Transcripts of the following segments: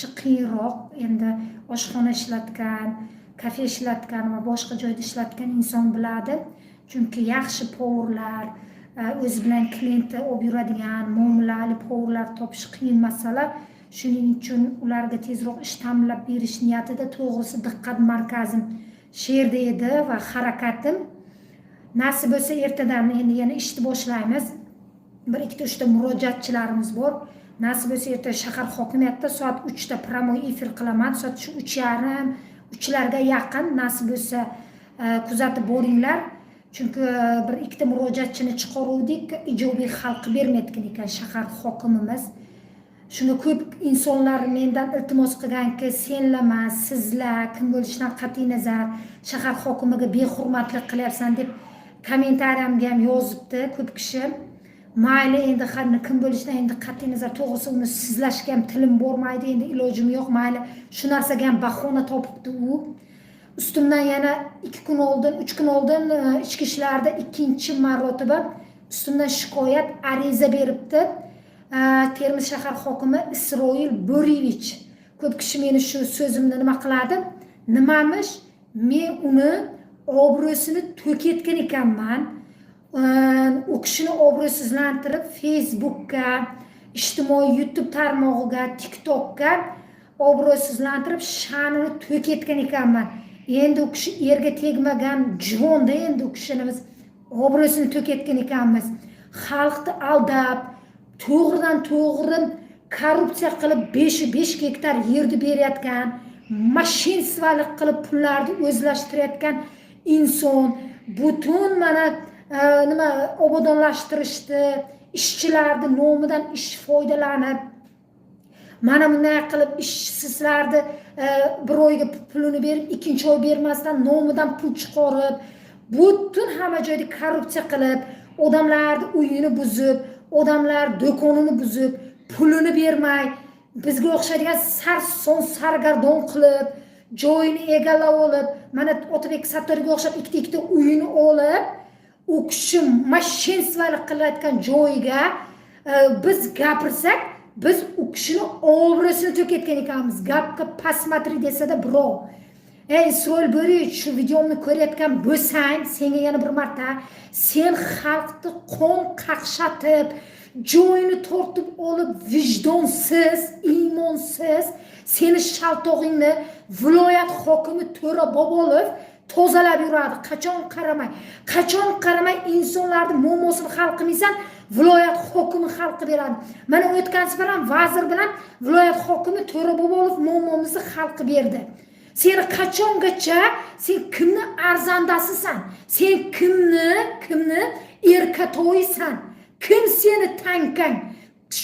topishi qiyinroq. Endi oshxona ishlatgan, kafe ishlatgan va boshqa joyda ishlatgan inson biladi. Chunki yaxshi powerlar, o'zi bilan klientni olib yuradigan muomalali powerlar topish qiyin masala. Shuning uchun ularga tezroq ish ta'minlab berish niyatida to'g'risi diqqat markazim shu yerda edi va harakatim nasib bo'lsa ertadan endi yana ishni boshlaymiz. 1-2 ta murojaatchilarimiz bor. Nasib bo'lsa erta shahar hokimiyatida soat 3 da promoy efir qilaman. Soat 3:30, 3larga yaqin nasib bo'lsa kuzatib boringlar. Chunki 1-2 ta murojaatchini chiqaruvdik, ijobiy hal qilib bermayotgan ekan shahar hokimimiz. Shuni ko'p insonlar mendan iltimos qilganki, senlama, sizlar kim bo'lishidan qat'iy nazar shahar hokimiga behurmatlik qilyapsan deb kommentariyamga ham yozibdi ko'p kishi. Mayli, endi kim bo'lishidan endi qat'iy nazar to'g'risi uni sizlashga ham tilim bormaydi, endi ilojim yo'q. Mayli, shu narsaga ham bahona topibdi u. Ustimdan yana 2 kun oldin, 3 kun oldin ichki ishlarda 2-marotaba ustimdan shikoyat ariza beribdi. Termiz shahar hokimi Isroil Bo'riyevich. Ko'p kishi meni shu so'zimni nima qiladi? Nimamish? Men uni obro'sini to'ketgan ekanman. U kishini obro'sizlantirib Facebookga, ijtimoiy YouTube tarmog'iga, TikTokga obro'sizlantirib sha'nini to'ketgan ekanman. Endi u kishi erga tegmagan juvonda, endi u kishini biz obro'sini to'ketgan ekanmiz. Xalqni aldab, to'g'ridan to'g'ri korrupsiya qilib 5 gektar yerni berayotgan, mashinstvalik qilib pullarni o'zlashtirayotgan inson butun mana nima obodonlashtirishdi, ishchilarni nomidan ish foydalanib, mana bunday qilib ishsizlarni bir oyga pulini berib, ikkinchi oy bermasdan nomidan pul chiqarib, butun hamma joyda korrupsiya qilib, odamlarni uyini buzib, odamlar do'konini buzib, pulini bermay, bizga o'xshaydigan sarson sargardon qilib, joyini egallab olib, mana Otabek Sattoriga o'xshab 2 uyini olib, u kishi mashinstvalik qilayotgan joyiga biz gapirsak, biz u kishini obro'sini to'ketgan ekanmiz. Gapga pasmatri desa-da birov. Isroil Bo'riyevich, shu videomni ko'rayotgan bo'lsang, senga yana bir marta, sen xalqni qon qaqshatib, joyini tortib olib, vijdonsiz, iymonsiz, seni shaltog'ingni viloyat hokimi To'ra Bobolov tozalab yuradi. Qachon qaramay insonlarning muammosini hal qilmaysan, viloyat hokimi hal qilib beradi. Mana o'tgan safar ham vazir bilan viloyat hokimi To'ra Bobolov muammomizni hal qilib berdi. Seni qachongacha, sen kimni arzandasisan? Sen kimni erkatoyisan? Kim seni tankang?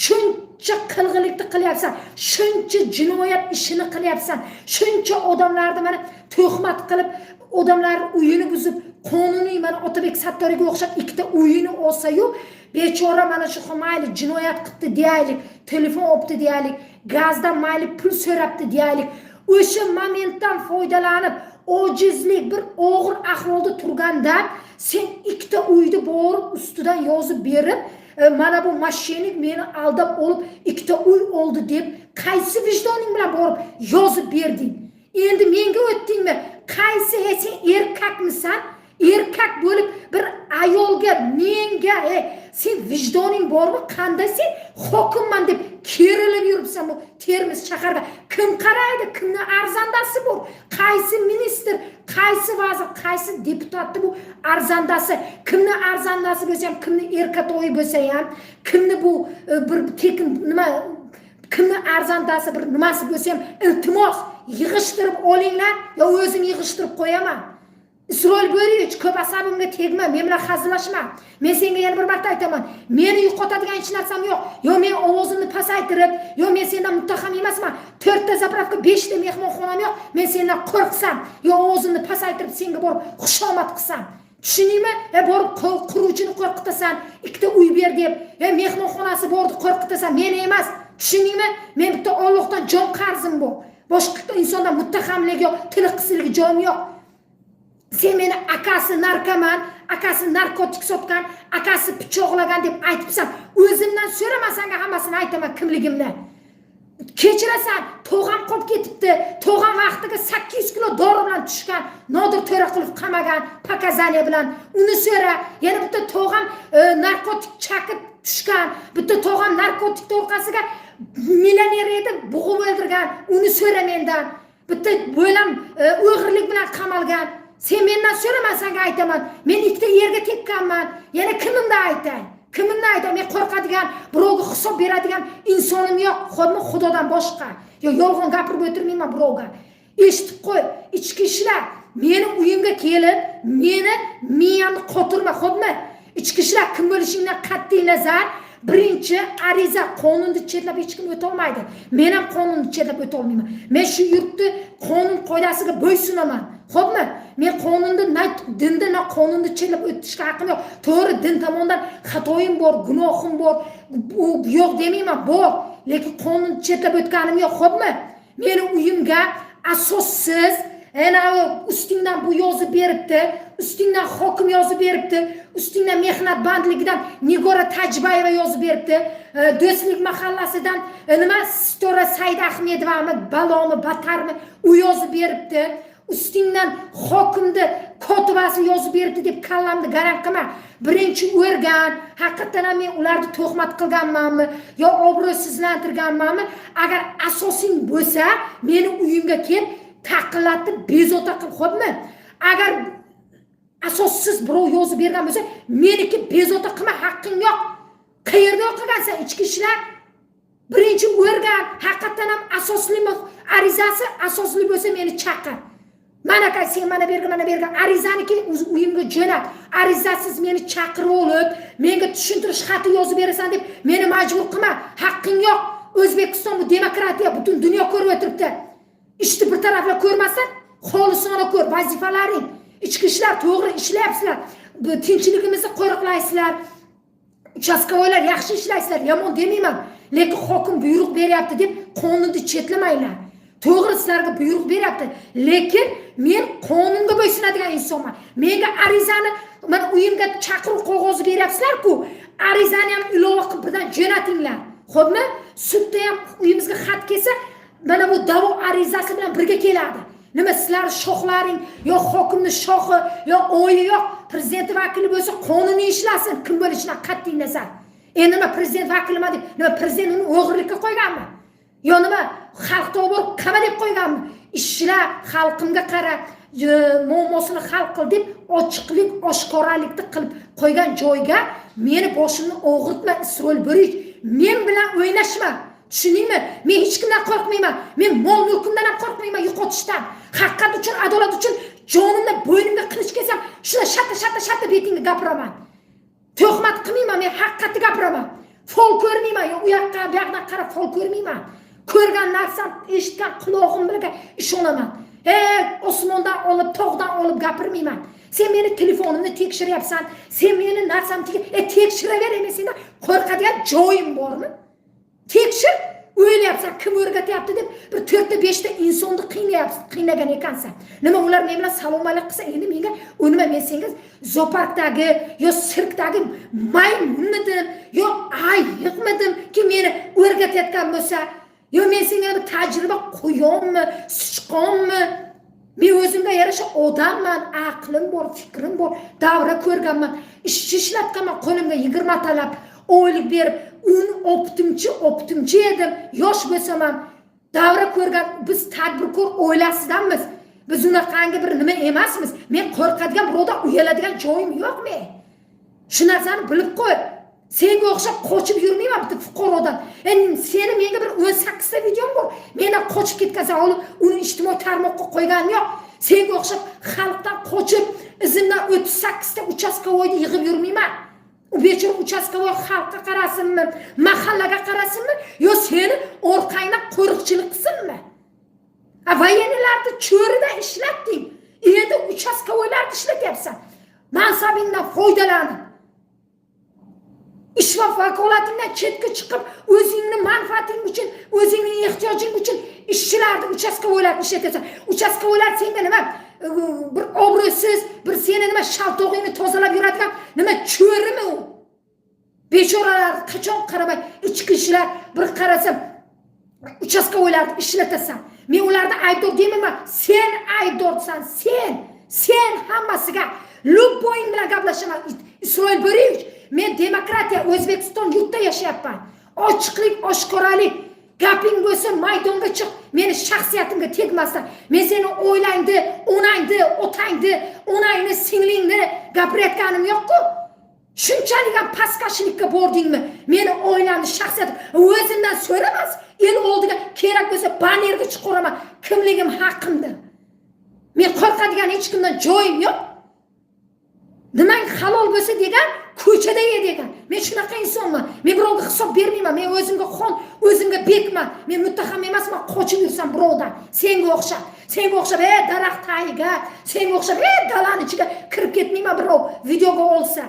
Shuncha qilg'ilikni qilyapsan, shuncha jinoyat ishini qilyapsan, shuncha odamlarni mana tuhmat qilib, odamlar uyini buzib, qonuniy mana Otabek Sattoriga o'xshab 2 uyini olsa-yu, bechora mana shu mayli jinoyat qildi deyaylik, telefon olibdi deyaylik, gazdan mayli pul so'rabdi deyaylik. O'sha momentdan foydalanib, ojizlik bir og'ir ahvolda turganda sen 2 uyni borib ustidan yozib berib, mana bu mashinik meni aldab olib 2 uy oldi deb qaysi vijdoning bilan borib yozib berding? Endi menga o'tdingmi? Qaysi sen erkakmisan? Erkak bo'lib bir ayolga, menga sen vijdoning bormi? Qanday sen hokimman deb kerilib yuribsan bu Termiz shaharda? Kim qaraydi? Kimning arzandasi bu? Qaysi ministr, qaysi vazir, qaysi deputatni bu arzandasi? Kimning arzandasi bo'lsa ham, kimning erkatoyi bo'lsa ham, kimni bu bir tekin nima, kimning arzandasi bir nimasi bo'lsa ham, iltimos yig'ishtirib olinglar, yo o'zim yig'ishtirib qo'yaman. Isroil Bo'riyevich, ko'p asabimga tegma, men bilan hazillashma. Men senga yana bir marta aytaman, meni yo'qotadigan hech narsam yo'q. Yo men ovozimni pasaytirib, yo men sendan muttaham emasman. 4 ta zapravka, 5 ta mehmonxonam yo'q. Men sendan qo'rqsam, yo ovozimni pasaytirib senga borib xushomad qilsam. Tushuningmi? Borib quruvchini qo'rqitasan, 2 uy ber deb, mehmonxonasi bordi qo'rqitasan, meni emas. Tushuningmi? Men bitta Allohdan jon qarzim bu. Boshqa insondan muttahamlik yo'q, tili qisiligi joyim yo'q. Sen meni akasi narkoman, akasi narkotik sotgan, akasi pichoqlagan deb aytibsan. O'zimdan so'rama, senga hammasini aytaman kimligimni. kechirasan, tog'am qolib ketibdi. Tog'am vaqtiga 800 kilo dori bilan tushgan, Nodir To'raqulov qamagan pakazaniya bilan. Uni so'ra, yana bitta tog'am narkotik chaqib tushgan, bitta tog'am narkotik orqasiga millioner edi, bo'g'ib o'ldirgan. Uni so'ra mendan. Bitta bo'lam o'g'irlik bilan qamalgan. Sen mendan so'ra, men senga aytaman. Men ikkita yerga tekkanman. Yana kimimda aytay? Kimimni aytay? Men qo'rqadigan, birovga hisob beradigan insonim yo'q, xuddi Xudodan boshqa. Yo yolg'on gapirib o'tirmayman birovga. Eshitib qo'y, ichki ishlar meni uyimga kelib, meni miyamni qotirma, xuddi ichki ishlar kim bo'lishingdan qat'iy nazar, birinchi ariza qonunni chetlab hech kim o'ta olmaydi. Men ham qonunni chetlab o'ta olmayman. Men shu yurtni qonun qoidasiga bo'ysunaman. Xo'pmi? Men qonunda dinda na qonunni chetlab o'tishga haqqim yo'q. To'g'ri, din tomonidan xatoyim bor, gunohim bor. U yo'q demayman, bor. Lekin qonun chetlab o'tganim yo'q, xo'pmi? Meni uyimga asossiz ustingdan bu yozib beribdi, ustingdan hokim yozib beribdi, ustingdan mehnat bandligidan Nigora Tajbayeva yozib beribdi, Do'stlik mahallasidan nima Stora Said Ahmedovami, balomi, batarmi u yozib beribdi, ustingdan hokimni kotibasi yozib beribdi deb kallamni garang qilma. Birinchi o'rgan, haqiqatan ham men ularni tuhmat qilganmanmi yo obro'sizlantirganmanmi? Agar asosing bo'lsa, meni uyimga kel, taqillatib bezovta qil, xo'pmi? Agar asossiz birov yozib bergan bo'lsa, meniki bezovta qilma, haqqing yo'q. Qayerda o'qigansan ichki ishlar? Birinchi o'rgan, haqiqatan ham asoslimi, arizasi asosli bo'lsa meni chaqir. Mana ka sen mana bergan arizaniki uyimga jo'nat. Arizasiz meni chaqirib olib, menga tushuntirish xati yozib berasan deb meni majbur qilma. Haqqing yo'q. O'zbekiston bu demokratiya, butun dunyo ko'rib o'tiribdi. Ishni bir tarafla ko'rmasan, xolisona ko'r, vazifalaring. Ichki ishlar to'g'ri ishlayapsizlar. Tinchligimizni qo'riqlaysizlar. Uchastkovoylar yaxshi ishlaysizlar, yomon demayman. Lekin hokim buyruq beryapti deb qonunni chetlamanglar. To'g'ri, sizlarga buyruq beryapti, lekin men qonunga bo'ysunadigan insonman. Menga arizani, men uyimga chaqiruv qog'ozi beryapsizlar-ku, arizani ham ilova qilib birdan jo'natinglar. Xo'pmi? Sudda ham uyimizga xat kelsa, mana bu da'vo arizasi bilan birga keladi. Nima sizlar shoxlaring yo hokimning shoxi yo o'yi yo'q, prezident vakili bo'lsa qonuniy ishlasin, kim bo'lishidan qat'iy nazar. Endi nima prezident vakilimi deb, nima prezident uni o'g'irlikka qo'yganmi? Yo nima xalq tobor qama deb qo'yganmi? Ishlar xalqimga qara, muammosini hal qil deb ochiqlik, oshkoralikni qilib qo'ygan joyga meni boshimni og'ritma, Isroil Bo'rich. Men bilan o'ynashma. Tushuningmi? Men hech kimdan qo'rqmayman. Men mol mulkimdan ham qo'rqmayman yo'qotishdan. Haqiqat uchun, adolat uchun jonimni bo'ynimga qilich kelsam, shuna shatta betingga gapiraman. Tuhmat qilmayman, men haqiqatni gapiraman. Fol ko'rmayman, yo u yoqqa, bu yoqdan qarab fol ko'rmayman. Ko'rgan narsam, eshitgan quloqim bilan ishonaman. Osmondan olib, tog'dan olib gapirmayman. Sen meni telefonimni tekshiryapsan, sen meni narsamni tekshiraver, sendan qo'rqadigan joyim bormi? Tekshir, o'ylayapsan, kim o'rgatyapti deb bir 4-5 ta insonni qiynagan ekansan. Nima ular men bilan salom alik qilsa, endi menga unima men senga zooparkdagi yo sirkdagi maymunmidim yo ayiqmidim ki meni o'rgatayotgan bo'lsa, yo men senga bir tajriba qo'yonmi, sichqonmi? Men o'zimga yarasha odamman, aqlim bor, fikrim bor, davra ko'rganman, ishlatganman, qo'limga 20 talab oylik berib, optimchi edim, yosh bo'lsam ham davra ko'rgan, biz tadbirkor oilasidanmiz. Biz unaqangi bir nima emasmiz. Men qo'rqadigan, birovdan uyaladigan joyim yo'q men. Shu narsani bilib qo'y. Senga o'xshab qochib yurmayman bitta fuqarodan. Endi seni menga bir 18 ta videom bor. Mendan qochib ketgansan, olib uni ijtimoiy tarmoqqa qo'yganim yo'q. Senga o'xshab xalqdan qochib, izimdan 38 ta uchastkovoyni yig'ib yurmayman. U bechora uchastkovoy xalqqa qarasinmi, mahallaga qarasinmi, yo seni orqangdan qo'riqchilik qilsinmi? Voyenlarni cho'rida ishlatding. Endi uchastkovoylarni ishlatyapsan. Mansabingdan foydalanib, ish va vakolatingdan chetga chiqib, o'zingning manfaating uchun, o'zingning ehtiyojing uchun ishchilarni, uchastkovoylarni ishlatyapsan. Uchastkovoylar senga nima bir obro'siz, bir seni nima shaltog'ingni tozalab yuradigan nima cho'rimi u? Bechoralar qachon qaramay ichki ishlar bir qarasam uchastkovoylarni ishlatasan. Men ularni aybdor deyman, sen aybdorsan, sen hammasiga lubboying bilan gaplashaman. Isroil Bo'riyevich, men demokratiya O'zbekiston yurtida yashayapman. Ochiqlik, oshkoralik, gaping bo'lsa maydonga chiq, meni shaxsiyatimga tegmasdan. Men seni o'ylangni, onangni, otangni, onangni, singlingni gapirayotganim yo'q-ku. Shunchalik ham pastkashlikka bordingmi? Meni o'ylamni, shaxsiyatim o'zimdan so'ramas. El oldiga kerak bo'lsa banerga chiqaraman. Kimligim haqimda. Men qo'rqadigan hech kimdan joyim yo'q. Nimang halol bo'lsa degan, ko'chada ye degan. Men shunaqa insonman. Men birovga hisob bermayman. Men o'zimga xon, o'zimga bekman. Men muttaham emasman, qochib yursam birovdan. Senga o'xshab. Senga o'xshab, daraxt tagiga, senga o'xshab, dalani ichiga kirib ketmayman birov videoga olsa.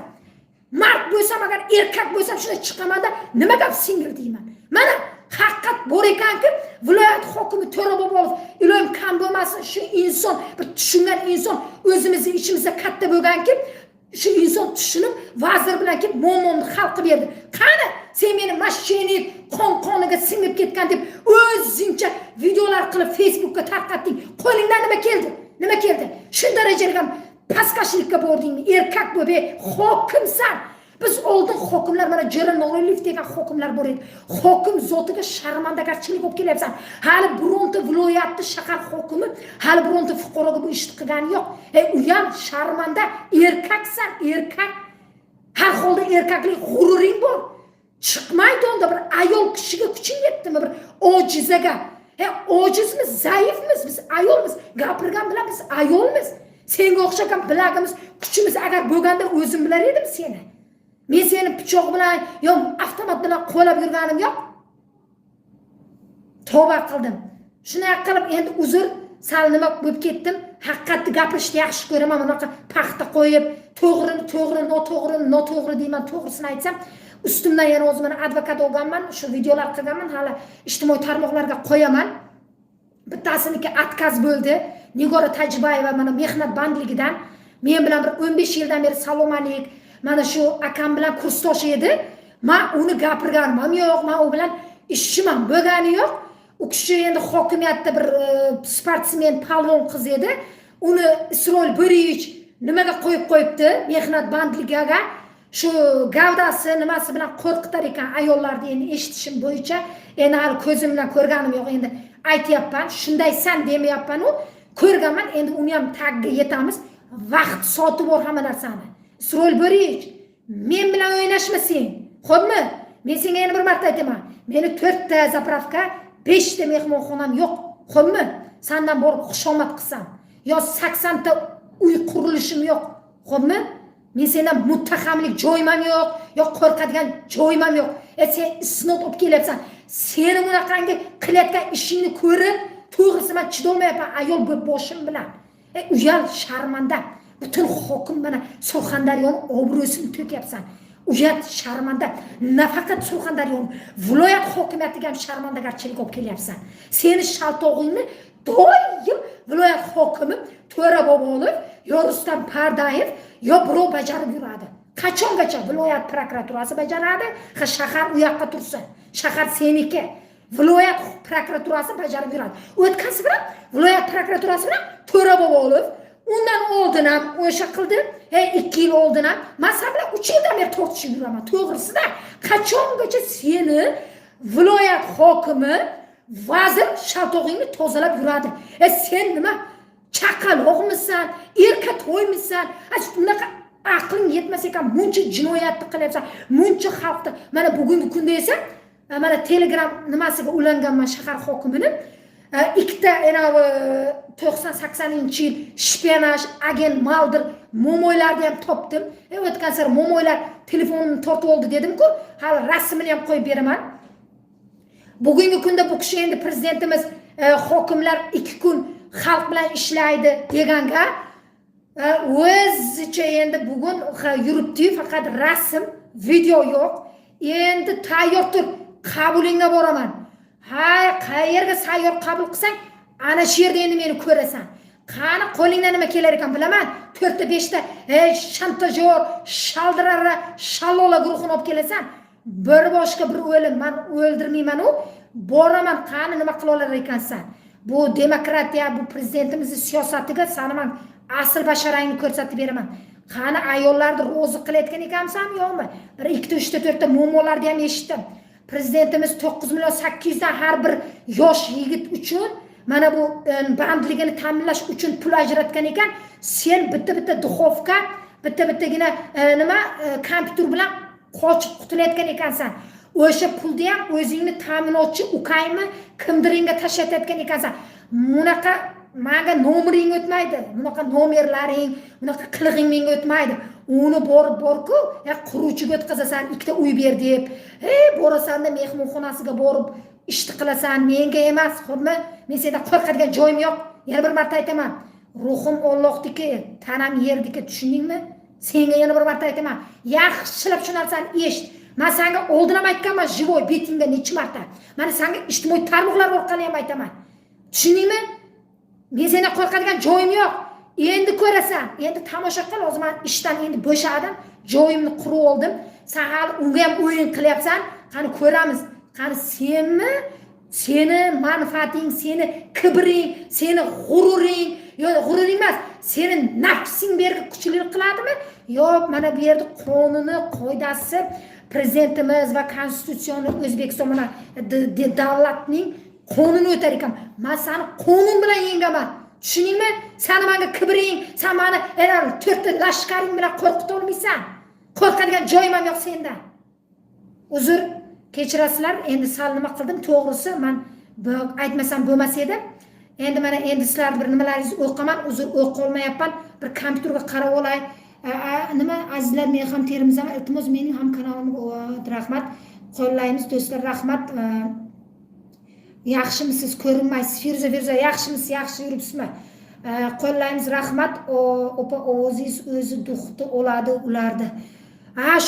Mard bo'lsam, agar erkak bo'lsam shuna chiqamanda nima gap singil deyman. Mana haqiqat bor ekanki, viloyat hokimi To'ra Bobolov iloyim kam bo'lmasin, shu inson, bir tushungan inson o'zimizning ichimizda katta bo'lganki, shu inson tushunib vazir bilan kelib muammoni hal qilib berdi. Qani sen meni mashining qon-qoniga singib ketgan deb o'zingcha videolar qilib Facebookka tarqatding. Qo'lingdan nima keldi? Nima keldi? Shu darajaga pastkashlikka bordingmi? Erkak bo'l, hokimsan. Biz oldin hokimlar, mana Jira Nuriyev degan hokimlar bor edi. Hokim zotiga sharmandagarchilik bo'lib kelyapsan. Hali bironta viloyatni shahar hokimi, hali bironta fuqaroga bu ishni qilgani yo'q. U ham sharmanda, erkaksan, erkak. Har holda erkaklik g'ururing bor. Chiqmaydi unda bir ayol kishiga kuching yetdimi, bir ojizaga. Ojizmiz, zaifmiz, biz ayolmiz. Gapirgan bilan biz ayolmiz. Senga o'xshagan bilagimiz, kuchimiz agar bo'lganda o'zim bilar edim seni. Men seni pichoq bilan yo avtomat bilan qo'lab yurganim yo'q. Tavba qildim. Shunday qilib endi uzr, sal nima bo'lib ketdim. Haqiqatni gapirishni yaxshi ko'raman. Bunaqa paxta qo'yib, to'g'ri, noto'g'ri deyman. To'g'risini aytsam, ustimdan yana o'zimni advokat olganman, shu videolar qilganman, hali ijtimoiy tarmoqlarga qo'yaman. Bittasiniki atkaz bo'ldi. Nigora Tajbayeva mana mehnat bandligidan men bilan bir 15 yildan beri salomalik, mana shu akam bilan kursdosh edi. Men uni gapirganim yo'q, men u bilan ishchiman bo'lgani yo'q. U kishi endi hokimiyatda bir sportsmen, palvon qiz edi. Uni Isroil Bo'riyevich nimaga qo'yib qo'yibdi? Mehnat bandligiga. Shu gavdasi nimasi bilan qo'rqitar ekan ayollarni, endi eshitishim bo'yicha. Endi hali ko'zim bilan ko'rganim yo'q, endi aytyapman. Shundaysan demayapman u. Ko'rganman, endi uni ham tagiga yetamiz. Vaqt soati bor hamma narsani. Isroil Bo'riyevich, men bilan o'ynashmasang, xo'pmi? Men senga yana bir marta aytaman. Meni 4 ta zapravka, 5 ta mehmonxonam yo'q, xo'pmi? Sendan borib xushomad qilsam, yo 80 ta uy qurilishim yo'q, xo'pmi? Men sendan muttahamlik joyim ham yo'q, yo qo'rqadigan joyim ham yo'q. Sen isnot olib kelyapsan. Seni bunaqangi qilayotgan ishingni ko'rib, to'g'risi men chidolmayapman ayol bo'lib boshim bilan. Uyal sharmanda. Butun hokim mana Surxondaryoning obro'sini to'kyapsan. Uyat sharmanda. Nafaqat Surxondaryoning viloyat hokimiyatiga ham sharmandagarchilik olib kelyapsan. Seni shaltog'ingni doim viloyat hokimi To'ra Bobolov, yo Rustam Pardayev, yo birov bajarib yuradi. Qachongacha viloyat prokuraturasi bajaradi? Shahar u yoqqa tursin. Shahar seniki. Viloyat prokuraturasi bajarib yuradi. O'tkazib bilan viloyat prokuraturasi bilan To'ra Bobolov undan oldin ham o'sha qildi. 2 yil oldin ham masala 3 yildan beri tortishib yuraman. To'g'risida qachongacha seni viloyat hokimi, vazir shaltog'ingni tozalab yuradi. Sen nima chaqaloqmisan, erka to'ymisan? Bunaqa aqling yetmas ekan, buncha jinoyatni qilyapsan, buncha xalqni. Mana bugungi kunda esa mana Telegram nimasiga ulanganman shahar hokimini. Ikkita 90-80-yil shpionaj, agent Maldir momoylarni ham topdim. O'tgan sari momoylar telefonimni tortib oldi dedim-ku, hali rasmini ham qo'yib beraman. Bugungi kunda bu kishi endi prezidentimiz hokimlar 2 kun xalq bilan ishlaydi deganga o'zicha endi bugun yuribdi, faqat rasm, video yo'q. Endi tayyor tur, qabulingga boraman. Qayerga sayyor qabul qilsang, ana shu yerda endi meni ko'rasan. Qani qo'lingdan nima kelar ekan bilaman. 4 ta 5 ta shantajyor, shaldirara, shallola guruhini olib kelasan. Bir boshqa bir o'lim, men o'ldirmayman u. boraman, qani nima qila olar ekansan? Bu demokratiya, bu prezidentimizning siyosatiga seni men asl basharangni ko'rsatib beraman. Qani ayollarni ro'zi qilayotgan ekansanmi yo'qmi? 1 2 3 4 ta muammolarni ham eshitdim. Prezidentimiz 9 million 800 dan har bir yosh yigit uchun mana bu bandligini ta'minlash uchun pul ajratgan ekan. Sen bitta duxovka, bittagina nima kompyuter bilan qochib qutulayotgan ekansan. O'sha pulni ham o'zingni ta'minlovchi ukaymi kimdiringga tashlatayotgan ekansan. Bunaqa menga nomering o'tmaydi. Bunaqa nomerlaring, bunaqa qilig'ing menga o'tmaydi. Uni borku, quruvchiga o'tqazasan, ikkita uy ber deb. Borasan-da mehmonxonasiga borib ishni qilasan, menga emas, xudmi? Men sendan qo'rqadigan joyim yo'q. Yana bir marta aytaman. Ruhim Allohniki, tanam yerdiki, tushundingmi? Senga yana bir marta aytaman. Yaxshilab shu narsani eshit. Men senga oldin ham aytganman, jivoy betingda necha marta. Mana senga ijtimoiy tarmoqlar orqali ham aytaman. Tushundingmi? Men sendan qo'rqadigan joyim yo'q. Endi ko'rasan, endi tomosha qil, hozir men ishdan endi bo'shadim, joyimni qurib oldim. Sen hali unga ham o'yin qilyapsan. Qani ko'ramiz. Qani senmi? Seni manfaating, seni kibring, seni g'ururing, yo'q g'ururing emas, seni nafsing berga kuchli qiladimi? Yo'q, mana bu yerda qonuni, qoidasi, prezidentimiz va konstitutsiyani O'zbekiston mana davlatning qonuni o'tar ekan. Men seni qonun bilan yengaman. Tushundingmi? Sen menga kibring, sen meni 4 ta lashkaring bilan qo'rqita olmaysan. Qo'rqadigan joyim ham yo'q sendan. Uzr, kechirasizlar, endi sal nima qildim, to'g'risi men aytmasam bo'lmas edi. Endi mana endi sizlar bir nimalaringizni o'qaman, uzr o'qa olmayapman. Bir kompyuterga qarab olay. Nima azizlar, men ham terimizam iltimos mening ham kanalimga rahmat. Qo'llaymiz do'stlar, rahmat. Yaxshimisiz, ko'rinmaysiz. Firuza, yaxshimisiz, yaxshi yuribsizmi? Qo'llaymiz, rahmat. Opa ovozingiz o'zi duxti oladi ularni.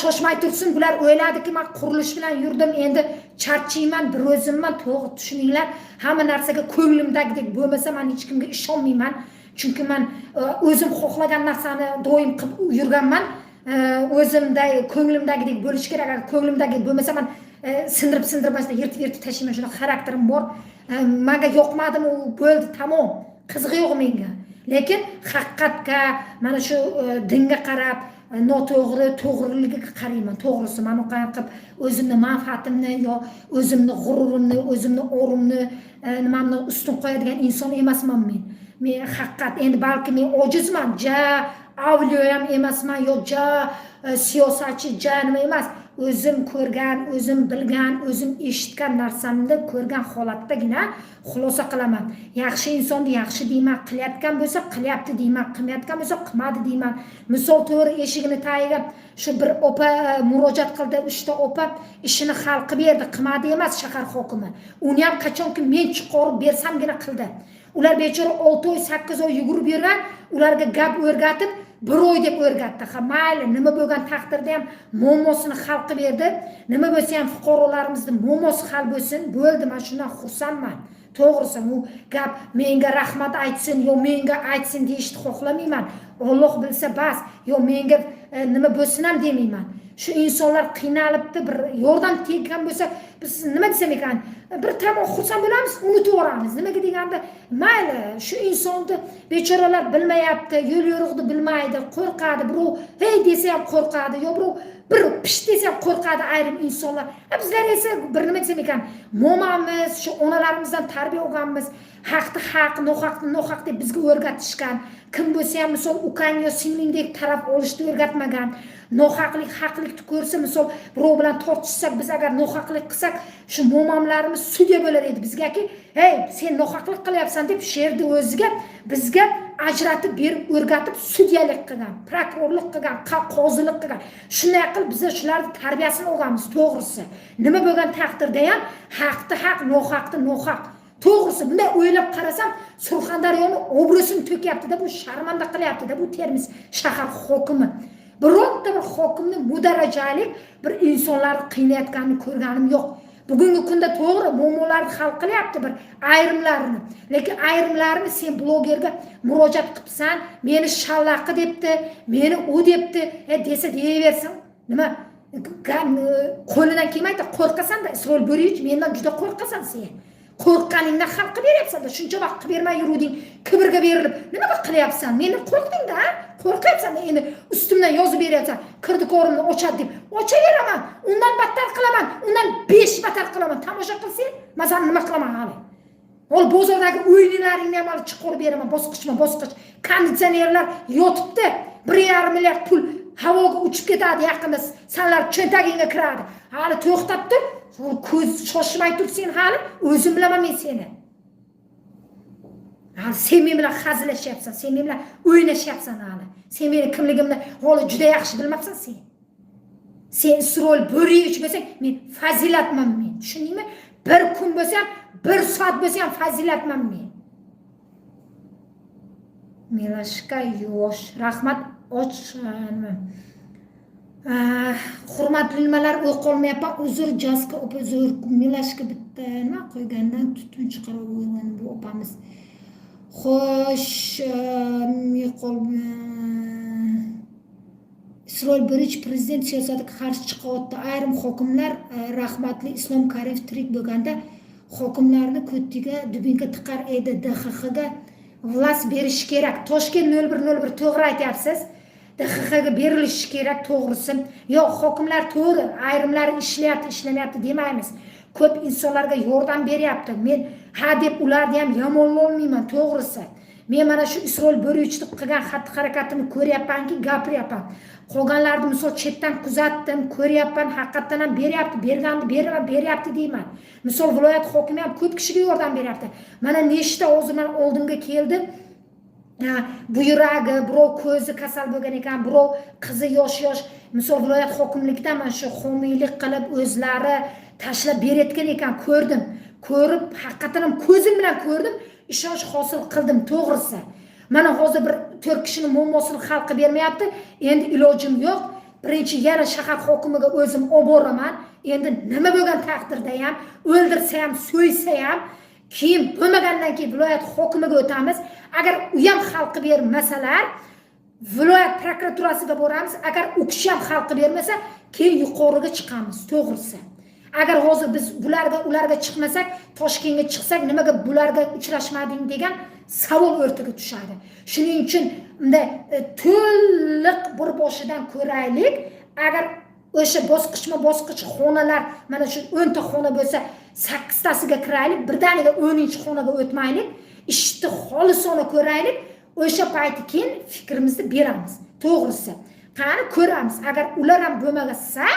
Shoshmay tursin, bular o'yladiki men qurilish bilan yurdim, endi charchayman, bir o'zimman, to'g'ri tushuninglar. Hamma narsaga ko'nglimdagidek bo'lmasa men hech kimga ishonmayman. Chunki men o'zim xohlagan narsani doim qilib yurganman. O'zimda ko'nglimdagidek bo'lish kerak. Agar ko'nglimdagidek bo'lmasa men sindirib yirtib tashlayman. Shunaqa xarakterim bor. Menga yoqmadimi, u bo'ldi, tamom. Qizig'i yo'q menga. Lekin haqiqatga, mana shu dinga qarab noto'g'ri, to'g'riligiga qarayman. To'g'risi, men qilib o'zimni manfaatimni yo o'zimni g'ururimni, o'zimni o'rimni nimamni ustun qo'yadigan inson emasman men. Men haqiqat, endi balki men ojizman, avliyo ham emasman, yo siyosatchi, nima emas. O'zim ko'rgan, o'zim bilgan, o'zim eshitgan narsamni ko'rgan holatdagina xulosa qilaman. Yaxshi insonni yaxshi deyman, qilayotgan bo'lsa qilyapti deyman, qilmayotgan bo'lsa qilmadi deyman. Misol to'g'ri eshigini tagiga shu bir opa murojaat qildi, 3 ta opa ishini hal qilib berdi, qilmadi emas shahar hokimi. Uni ham qachonki men chiqarib bersamgina qildi. Ular bechora 6 oy, 8 oy yugurib yurgan, ularga gap o'rgatib 1 oy deb o'rgatdi. Ha, mayli, nima bo'lgan taqdirda ham muammosini hal qilib berdi. Nima bo'lsa ham fuqarolarimizning muammosi hal bo'lsin. Bo'ldi, men shundan xursandman. To'g'risi, u gap menga rahmat aytsin, yo menga aytsin deyishni xohlamayman. Alloh bilsa bas, yo menga nima bo'lsin ham demayman. Shu insonlar qiynalibdi, bir yordam teggan bo'lsa, biz nima desam ekan, bir tamom xursand bo'lamiz, unutib yuboramiz. Nimaga deganda, mayli, shu insonni bechoralar bilmayapti, yo'l yo'riqni bilmaydi, qo'rqadi, birov hey desa ham qo'rqadi, yo bir pish desa ham qo'rqadi ayrim insonlar. Bizlar esa bir nima desam ekan, momamiz, shu onalarimizdan tarbiya olganmiz, haqni haq, nohaqni nohaq deb bizga o'rgatishgan. Kim bo'lsa ham misol ukang yo singlingdek taraf olishni o'rgatmagan. Nohaqlik, haqlikni ko'rsa, misol birov bilan tortishsak, biz agar nohaqlik qilsak, shu momamlarimiz sudya bo'lar edi bizgaki, hey, sen nohaqlik qilyapsan deb sherni o'ziga bizga ajratib berib o'rgatib sudyalik qilgan, prokurorlik qilgan, qozilik qilgan. Shunday qilib biz shularning tarbiyasini olganmiz, to'g'risi. Nima bo'lgan taqdirda ham haqni haq, nohaqni nohaq. To'g'risi, bunday o'ylab qarasam, Surxondaryoni obro'sini to'kyapti-da, bu sharmanda qilyapti-da bu Termiz shahar hokimi. Bironta bir hokimni mudarajalik bir insonlarni qiynayotganini ko'rganim yo'q. Bugungi kunda to'g'ri muammolarni hal qilyapti bir ayrimlarini. Lekin ayrimlarini sen blogerga murojaat qilibsan, meni shallaqi debdi, meni u debdi, desa deyaversin. Nima? qo'lidan kelmaydi, qo'rqasan-da, Isroil Bo'riyevich, mendan juda qo'rqasan sen. Qo'rqqaningdan xalqqa beryapsan-da, shuncha vaqt qilib bermay yuruvding, kibrga berilib, nimaga qilyapsan? Meni qo'rqding-da, qo'rqyapsan-da, endi ustimdan yozib beryapsan, kirdi-ko'rimni ochadi deb. Ochaveraman, undan battar qilaman, undan 5 battar qilaman. Tomosha qilsang, masalan, nima qilaman hali? Ol bozordagi o'yinlaringni ham olib chiqarib beraman, bosqichma-bosqich. Konditsionerlar yotibdi, 1,5 milliard pul havoga uchib ketadi yaqinda, senlar cho'ntagingga kiradi. Hali to'xtab tur, ko'z shoshmay tursin hali, o'zim bilaman men seni. Hali sen men bilan hazillashyapsan, sen men bilan o'ynashyapsan hali. Sen meni kimligimni hali juda yaxshi bilmabsan sen. Sen Isroil Bo'riyevich bo'lsang, men fazilatman men. Tushundingmi? Bir kun bo'lsa ham, bir soat bo'lsa ham fazilatman men. Milashka yosh, rahmat och nima. Hurmatli nimalar o'qolmayapman. Uzr Jaska opa, uzr. Milashka bitta nima qo'ygandan tutun chiqarib qo'ygan bu opamiz. Xo'sh, Isroil Bo'riyevich prezident siyosatiga qarshi chiqayotdi. Ayrim hokimlar rahmatli Islom Karimov tirik bo'lganda hokimlarni ko'tiga dubinka tiqar edi. DXXga vlast berish kerak. Toshkent 0101 to'g'ri aytyapsiz. DXXga berilishi kerak, to'g'risi. Yo'q, hokimlar to'g'ri, ayrimlari ishlayapti, ishlamayapti demaymiz. Ko'p insonlarga yordam beryapti. Men ha deb ularni ham yomonlamayman, to'g'risi. Men mana shu Isroil Bo'riyevichning qilgan xatti-harakatini ko'ryapmanki, gapiryapman. Qolganlarni misol chetdan kuzatdim, ko'ryapman, haqiqatan ham beryapti, berganni beryapti deyman. Misol viloyat hokimi ham ko'p kishiga yordam beryapti. Mana nechta hozir men oldimga keldi. Buyragi, birov ko'zi kasal bo'lgan ekan, birov qizi yosh, misol viloyat hokimlikdan mana shu homiylik qilib o'zlari tashlab berayotgan ekan, ko'rdim. Ko'rib, haqiqatan ham ko'zim bilan ko'rdim, ishonch hosil qildim, to'g'risi. Mana hozir bir 4 kishining muammosini hal qilib bermayapti. Endi ilojim yo'q. Birinchi yana shahar hokimiga o'zim olib boraman. Endi nima bo'lgan taqdirda ham, o'ldirsa ham, so'ysa ham, keyin bo'lmagandan keyin viloyat hokimiga o'tamiz. Agar u ham hal qilib bermasalar, viloyat prokuraturasiga boramiz. Agar u kishi ham hal qilib bermasa, keyin yuqoriga chiqamiz, to'g'risi. Agar hozir biz ularga chiqmasak, Toshkentga chiqsak, nimaga bularga uchrashmading degan savol o'rtaga tushadi. Shuning uchun bunday to'liq bir boshidan ko'raylik. Agar o'sha bosqichma-bosqich xonalar, mana shu 10 ta xona bo'lsa, 8 tasiga kiraylik, birdaniga 10-xonaga o'tmaylik, ishni xolisona ko'raylik. O'sha payti keyin fikrimizni beramiz. To'g'risi. Qani ko'ramiz. Agar ular ham bo'lmagasa,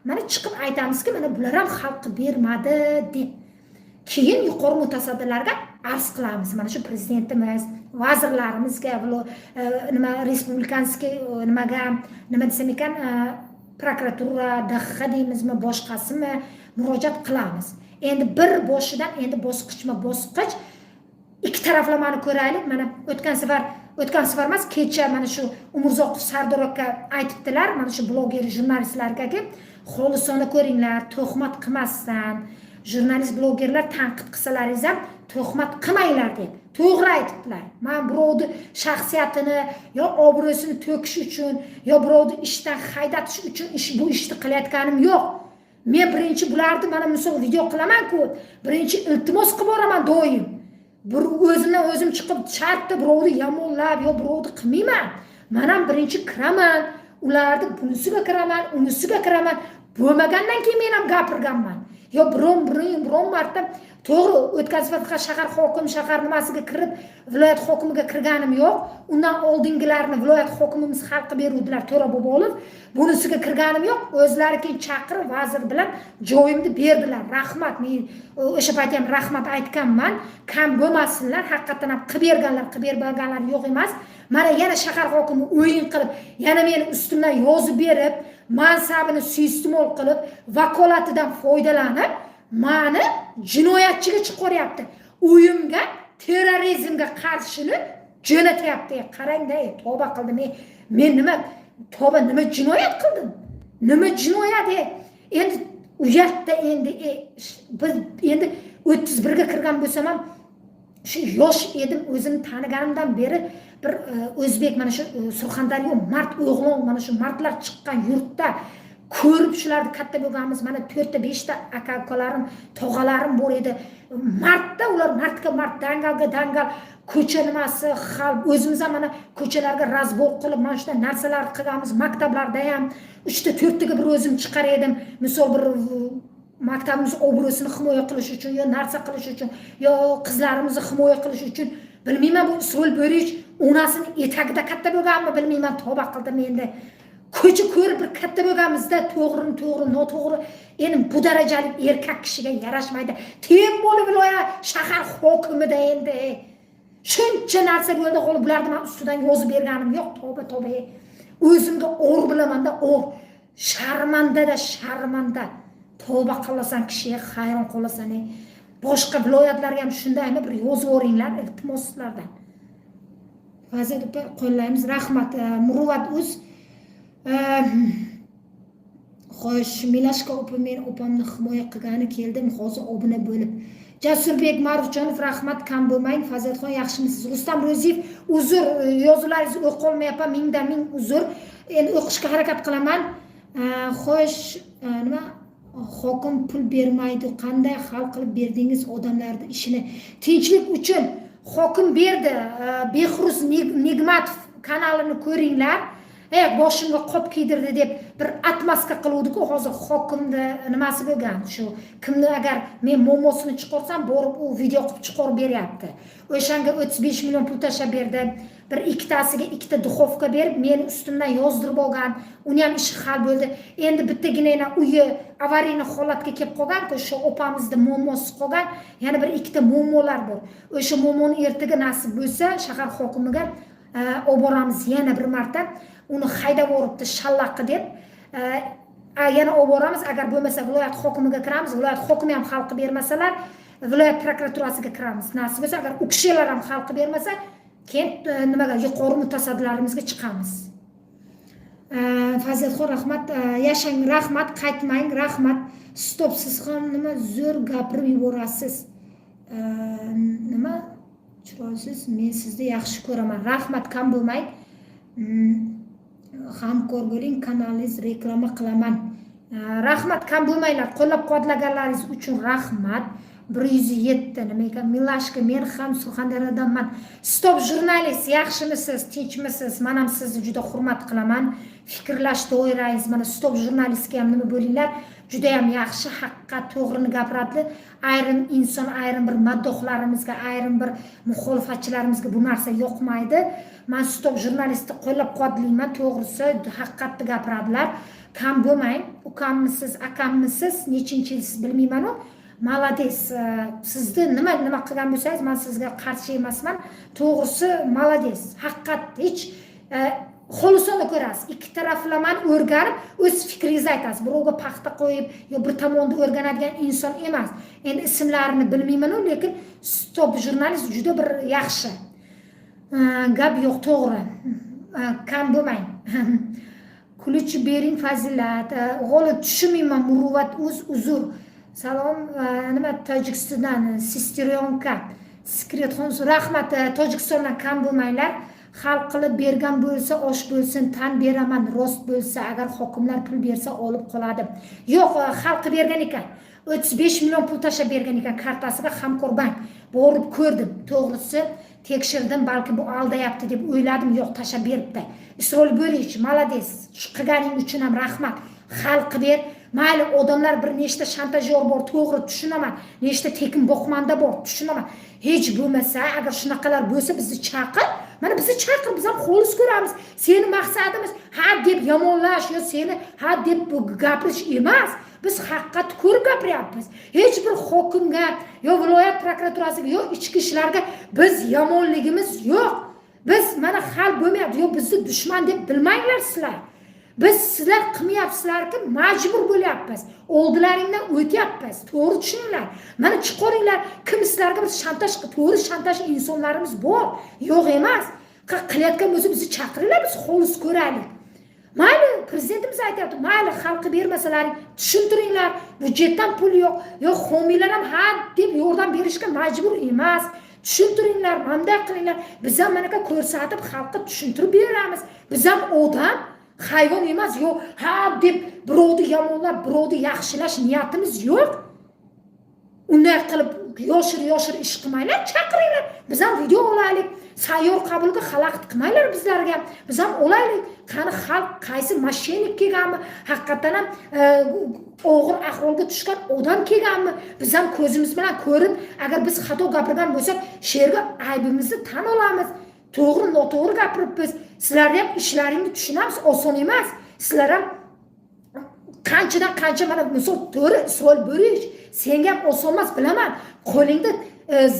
mana chiqib aytamizki, mana bular ham xalqqa bermadi deb. Keyin yuqori mutasaddilarga arz qilamiz. Mana shu prezidentimiz, vazirlarimizga, nima respublikanskiy nima desam ekan, prokuratura, DXX deymizmi, boshqasimi murojaat qilamiz. Endi bir boshidan endi bosqichma-bosqich ikki taraflamani ko'raylik. Mana o'tgan safar emas, kecha mana shu Umurzoqov Sardor aka aytibdilar, mana shu bloger jurnalistlarga, xolisona ko'ringlar, tuhmat qilmasdan, jurnalist blogerlar tanqid qilsalaringiz ham tuhmat qilmanglar deb. To'g'ri aytibdilar. Men birovni shaxsiyatini yo obro'sini to'kish uchun, yo birovni ishdan haydatish uchun bu ishni qilayotganim yo'q. Men birinchi bularni mana misol video qilaman-ku, birinchi iltimos qilib boraman doim. Bir o'zimdan o'zim chiqib shartda birovni yomonlab yo birovni qilmayman. Men ham birinchi kiraman, ularni bunisiga kiraman, unisiga kiraman. Bo'lmagandan keyin men ham gapirganman. Yo biron marta to'g'ri o'tgan safar shahar hokimi shahar nimasiga kirib, viloyat hokimiga kirganim yo'q. Undan oldingilarni viloyat hokimimiz hal qilib beruvdilar, To'ra Bobolov. Bunisiga kirganim yo'q. O'zlari keyin chaqirib vazir bilan joyimni berdilar. Rahmat. Men o'sha payt ham rahmat aytganman. Kam bo'lmasinlar, haqiqatan ham qilib berganlar yo'q emas. Mana yana shahar hokimi o'yin qilib, yana meni ustimdan yozib berib, mansabini suiiste'mol qilib, vakolatidan foydalanib, meni jinoyatchiga chiqaryapti. Uyimga terrorizmga qarshini jo'natyapti. Qarangda, tavba qildim. Men nima jinoyat qildim? Nima jinoyat? Endi u yerda endi 31 ga kirgan bo'lsam ham shu yosh edim, o'zimni taniganimdan beri bir o'zbek mana shu Surxondaryo mart o'g'lon, mana shu martlar chiqqan yurtda ko'rib shularni katta bo'lganmiz. Mana 4-5 ta aka ukalarim, tog'alarim bor edi. Martda ular martga mart, dangalga dangal ko'cha nimasi, xalq o'zimiz ham mana ko'chalarga razbor qilib mana shunday narsalar qilganmiz. Maktablarda ham 3ta 4taga bir o'zim chiqar edim. Misol bir maktabimiz obro'sini himoya qilish uchun yo narsa qilish uchun yo qizlarimizni himoya qilish uchun bilmayman bu Isroil Bo'rich onasini etagida katta bo'lganmi bilmayman tavba qildim endi. Ko'cha ko'rib bir katta bo'lganmizda to'g'ri, noto'g'ri. Endi bu darajalik erkak kishiga yarashmaydi. Tem bo'lib viloyat shahar hokimida endi shuncha narsa bo'ldi, xo'p bularni men ustidan yozib berganim yo'q. Tavba. O'zimga o'r bilamanda, o'r. Sharmanda. Tavba qilasan kishiga hayron qolasan. Boshqa viloyatlarga ham shundaymi bir yozib o'ringlar iltimos sizlardan. Fazil opa qo'llaymiz. Rahmat. Muruvvat o'z xo'sh, Milashka opa men opamni himoya qilgani keldim, hozir obuna bo'lib. Jasurbek Ma'rufjonov rahmat, kam bo'lmang. Fazilxon yaxshimisiz? Rustam Ro'ziyev uzr, yozuvlaringizni o'qolmayapman, mingdan ming uzr. Endi o'qishga harakat qilaman. Xo'sh, nima? Hokim pul bermaydi. Qanday hal qilib berdingiz odamlarning ishini? Tinchlik uchun hokim berdi. Behruz Nigmatov kanalini ko'ringlar. Boshimga qop kiydirdi deb bir atmaska qiluvdi-ku, hozir hokimni nimasi bo'lgan. Shu kimni agar men momosini chiqarsam, borib u video qilib chiqarib beryapti. O'shanga 35 million pul tashab berdi. Bir ikkitasiga ikkita duxovka berib, men ustimdan yozdirib olgan. Uni ham ishi hal bo'ldi. Endi bittagina uyi avariyli holatga kelib qolgan-ku, shu opamizning momosi qolgan. Yana bir ikkita momolar bor. O'sha momoni ertaga nasib bo'lsa, shahar hokimiga olib boramiz yana bir marta. Uni haydab o'ribdi shallaqi deb. Yana olib boramiz, agar bo'lmasa viloyat hokimiga kiramiz. Viloyat hokimi ham xalqi bermasalar, viloyat prokuraturasiga kiramiz. Nasib bo'lsa, agar u kishilar ham xalqi bermasa, keyin nimaga yuqori mutasaddilarimizga chiqamiz. Fazilxon rahmat, yashang, rahmat, qaytmang, rahmat. Stop, siz ham nima zo'r gapirib yuborasiz. Nima chiroysiz, men sizni yaxshi ko'raman. Rahmat, kam bo'lmang. Hamkor bo'ling, kanalingiz reklama qilaman. Rahmat, kam bo'lmanglar. Qo'llab-quvvatlaganlaringiz uchun rahmat. 107 nima ekan? Milashka, men ham Surxondaryodanman. Stop jurnalist, yaxshimisiz, tinchmisiz? Men ham sizni juda hurmat qilaman. Fikrlash doirangiz, mana Stop jurnalistga ham nima bo'linglar? Juda ham yaxshi, haqiqat, to'g'rini gapiradi. Ayrim inson, ayrim bir maddohlarimizga, ayrim bir muxolifatchilarimizga bu narsa yoqmaydi. Men Stop jurnalistni qo'llab-quvvatlayman, to'g'risi, haqiqatni gapiradilar. Kam bo'lmang, ukammisiz, akammisiz, nechinchi yilsiz bilmayman-ku. Malades, sizni nima qilgan bo'lsangiz, men sizga qarshi emasman. To'g'risi, malades. Haqiqat hech xolisona ko'rasiz. Ikki taraflamani o'rganib, o'z fikringizni aytasiz. Birovga paxta qo'yib, yo bir tomonda o'rganadigan inson emas. Endi ismlarini bilmayman-ku, lekin Stop jurnalist juda bir yaxshi. Gap yo'q, to'g'ri. Kam bo'lmang. Kulich bering Fazilat. O'g'li tushunmayman, Muruvvat o'z uzr. Salom, nima Tojikistondan, Sisteryonka. Sekretxon, rahmat, Tojikistondan kam bo'lmanglar. Hal qilib bergan bo'lsa, osh bo'lsin, tan beraman, rost bo'lsa, agar hokimlar pul bersa olib qoladi. Yo'q, xalqi bergan ekan. 35 million pul tashab bergan ekan kartasiga Hamkor bank. Borib ko'rdim, to'g'risi tekshirdim, balki bu aldayapti deb o'yladim, yo'q, tashab beribdi. Isroil Bo'rich, malades. Shu qilganing uchun ham rahmat. Xalqi ber. Mayli, odamlar bir nechta shantajyor bor, to'g'ri tushunaman. Nechta tekin boqmanda bor, tushunaman. Hech bo'lmasa, agar shunaqalar bo'lsa, bizni chaqir. Mana bizni chaqir, biz ham xolis ko'ramiz. Seni maqsadimiz ha deb yomonlash yo seni ha deb gapirish emas. Biz haqiqatni ko'rib gapiryapmiz. Hech bir hokimga yo viloyat prokuraturasiga yo ichki ishlarga biz yomonligimiz yo'q. Biz mana hal bo'lmayapti. Yo bizni dushman deb bilmanglar sizlar. Biz sizlar qilmayapsizlarki, majbur bo'lyapmiz. Oldilaringdan o'tyapmiz. To'g'ri tushuninglar. Mana chiqaringlar, kim sizlarga bir shantaj qilib, to'g'ri shantaj insonlarimiz bor. Yo'q emas. Qilayotgan bo'lsa bizni chaqiringlar, biz xolis ko'raylik. Mayli, prezidentimiz aytayapti, mayli xalqi bermasalaring, tushuntiringlar. Budjetdan pul yo'q, yo'q homiylar ham ha deb yordam berishga majbur emas. Tushuntiringlar, bunday qilinglar. Biz ham mana ko'rsatib xalqqa tushuntirib beramiz. Biz ham odam hayvon emas. Yo'q, ha deb birovni yomonlab, birovni yaxshilash niyatimiz yo'q. Unday qilib yoshir ish qilmanglar, chaqiringlar. Biz ham video olaylik. Sayyor qabulga xalaqit qilmanglar bizlarga. Biz ham olaylik. Qani xalq qaysi mashinik kelganmi? Haqiqatan ham og'ir ahvolga tushgan odam kelganmi? Biz ham ko'zimiz bilan ko'rib, agar biz xato gapirgan bo'lsak, she'rga aybimizni tan olamiz. To'g'ri, noto'g'ri gapiribmiz. Sizlar ham ishlaringni tushunamiz, oson emas. Sizlar ham qanchadan qancha mana misol to'g'ri Isroil Bo'rish, senga ham oson emas bilaman. Qo'lingda